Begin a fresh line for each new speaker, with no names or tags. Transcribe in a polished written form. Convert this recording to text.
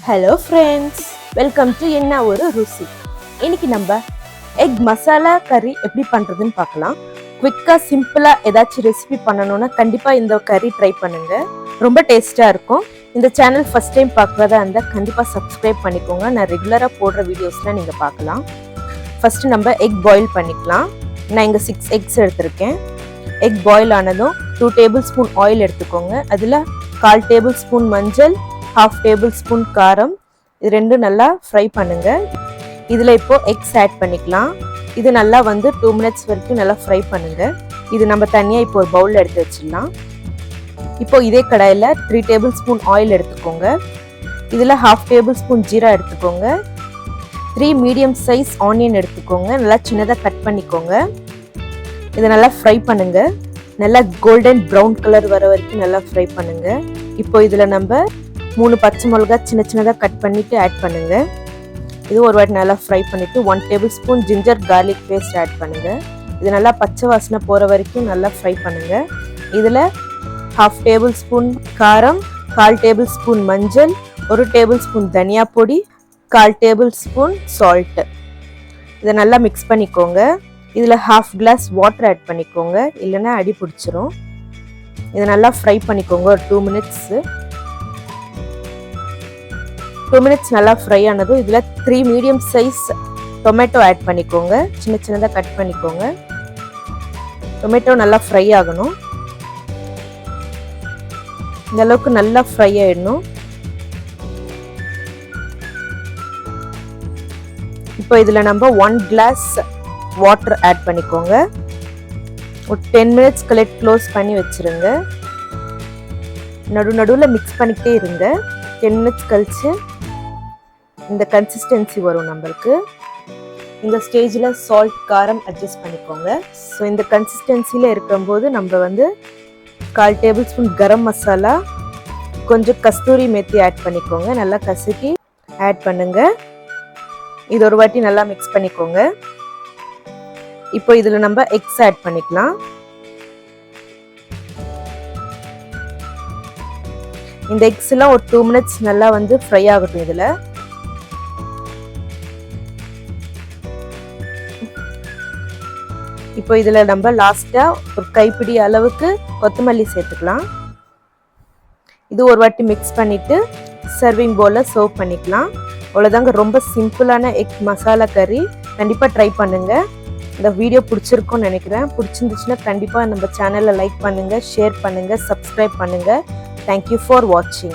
Hello friends, welcome to என்ன ஒரு ருசி. இன்னைக்கு நம்ம எக் மசாலா கறி எப்படி பண்ணுறதுன்னு பார்க்கலாம். குவிக்காக சிம்பிளாக ஏதாச்சும் ரெசிபி பண்ணணும்னா கண்டிப்பாக இந்த கறி ட்ரை பண்ணுங்க, ரொம்ப டேஸ்ட்டாக இருக்கும். இந்த சேனல் ஃபஸ்ட் டைம் பார்க்குறதா இருந்தால் கண்டிப்பாக சப்ஸ்கிரைப் பண்ணிக்கோங்க. நான் ரெகுலராக போடுற வீடியோஸ்லாம் நீங்கள் பார்க்கலாம். ஃபஸ்ட்டு நம்ம எக் பாயில் பண்ணிக்கலாம். நான் இங்கே 6 எக்ஸ் எடுத்திருக்கேன். எக் பாயில் ஆனதும் 2 டேபிள் ஸ்பூன் ஆயில் எடுத்துக்கோங்க. அதில் 1/4 டேபிள் ஸ்பூன் மஞ்சள், 1/2 டேபிள் ஸ்பூன் காரம், இது ரெண்டும் நல்லா ஃப்ரை பண்ணுங்க. இதில் இப்போ எக்ஸ் ஆட் பண்ணிக்கலாம். இது நல்லா 2 மினிட்ஸ் வரைக்கும் நல்லா ஃப்ரை பண்ணுங்க. இது நம்ம தனியாக இப்போ ஒரு பவுலில் எடுத்து வச்சிடலாம். இப்போ இதே கடாயில் 3 டேபிள் ஸ்பூன் ஆயில் எடுத்துக்கோங்க. இதில் 1/2 டேபிள் ஸ்பூன் ஜீரா எடுத்துக்கோங்க. 3 மீடியம் சைஸ் ஆனியன் எடுத்துக்கோங்க. நல்லா சின்னதாக கட் பண்ணிக்கோங்க. இதை நல்லா ஃப்ரை பண்ணுங்க. நல்லா கோல்டன் ப்ரௌன் கலர் வர வரைக்கும் நல்லா ஃப்ரை பண்ணுங்க. இப்போ இதில் நம்ம 3 பச்சை மிளகா சின்ன சின்னதாக கட் பண்ணிவிட்டு ஆட் பண்ணுங்கள். இது ஒரு வாட்டி நல்லா ஃப்ரை பண்ணிவிட்டு 1 tablespoon ginger garlic paste add பண்ணுங்கள். இது நல்லா பச்சை வாசனை போகிற வரைக்கும் நல்லா ஃப்ரை பண்ணுங்கள். இதில் 1/2 டேபிள் ஸ்பூன் காரம், 1/4 டேபிள் ஸ்பூன் மஞ்சள், 1 டேபிள் ஸ்பூன் தனியா பொடி, 1/4 டேபிள் ஸ்பூன் சால்ட்டு, இதை நல்லா மிக்ஸ் பண்ணிக்கோங்க. இதில் 1/2 கிளாஸ் வாட்டர் ஆட் பண்ணிக்கோங்க, இல்லைன்னா அடி பிடிச்சிரும். இதை நல்லா ஃப்ரை பண்ணிக்கோங்க ஒரு 2 மினிட்ஸு. 2 மினிட்ஸ் நல்லா ஃப்ரை ஆனதும் இதில் 3 மீடியம் சைஸ் டொமேட்டோ ஆட் பண்ணிக்கோங்க. சின்ன சின்னதாக கட் பண்ணிக்கோங்க. டொமேட்டோ நல்லா ஃப்ரை ஆகணும். இந்த அளவுக்கு நல்லா ஃப்ரை ஆகிடணும். இப்போ இதில் நம்ம 1 கிளாஸ் வாட்டர் ஆட் பண்ணிக்கோங்க. ஒரு 10 மினிட்ஸ் கலெக்ட் க்ளோஸ் பண்ணி வச்சுருங்க. நடுவில் மிக்ஸ் பண்ணிக்கிட்டே இருங்க. 10 மினிட்ஸ் கழிச்சு இந்த கன்சிஸ்டன்சி வரும் நம்மளுக்கு. இந்த ஸ்டேஜில் சால்ட் காரம் அட்ஜஸ்ட் பண்ணிக்கோங்க. ஸோ இந்த கன்சிஸ்டன்சியில் இருக்கும்போது நம்ம 1/4 டேபிள் ஸ்பூன் கரம் மசாலா, கொஞ்சம் கஸ்தூரி மேத்தி ஆட் பண்ணிக்கோங்க. நல்லா கசக்கி ஆட் பண்ணுங்க. இது ஒரு வாட்டி நல்லா மிக்ஸ் பண்ணிக்கோங்க. இப்போ இதில் நம்ம எக்ஸ் ஆட் பண்ணிக்கலாம். இந்த எக்ஸ் எல்லாம் ஒரு 2 மினிட்ஸ் நல்லா ஃப்ரை ஆகட்டும். இதில் இப்போ இதில் நம்ம லாஸ்ட்டாக ஒரு கைப்பிடி அளவுக்கு கொத்தமல்லி சேர்த்துக்கலாம். இது ஒரு வாட்டி மிக்ஸ் பண்ணிவிட்டு சர்விங் பவுலில் சர்வ் பண்ணிக்கலாம். அவ்வளோதாங்க, ரொம்ப சிம்பிளான எக் மசாலா கறி. கண்டிப்பாக ட்ரை பண்ணுங்கள். இந்த வீடியோ பிடிச்சிருக்கும்னு நினைக்கிறேன். பிடிச்சிருந்துச்சுன்னா கண்டிப்பாக நம்ம சேனலை லைக் பண்ணுங்கள், ஷேர் பண்ணுங்கள், சப்ஸ்கிரைப் பண்ணுங்கள். Thank you for watching.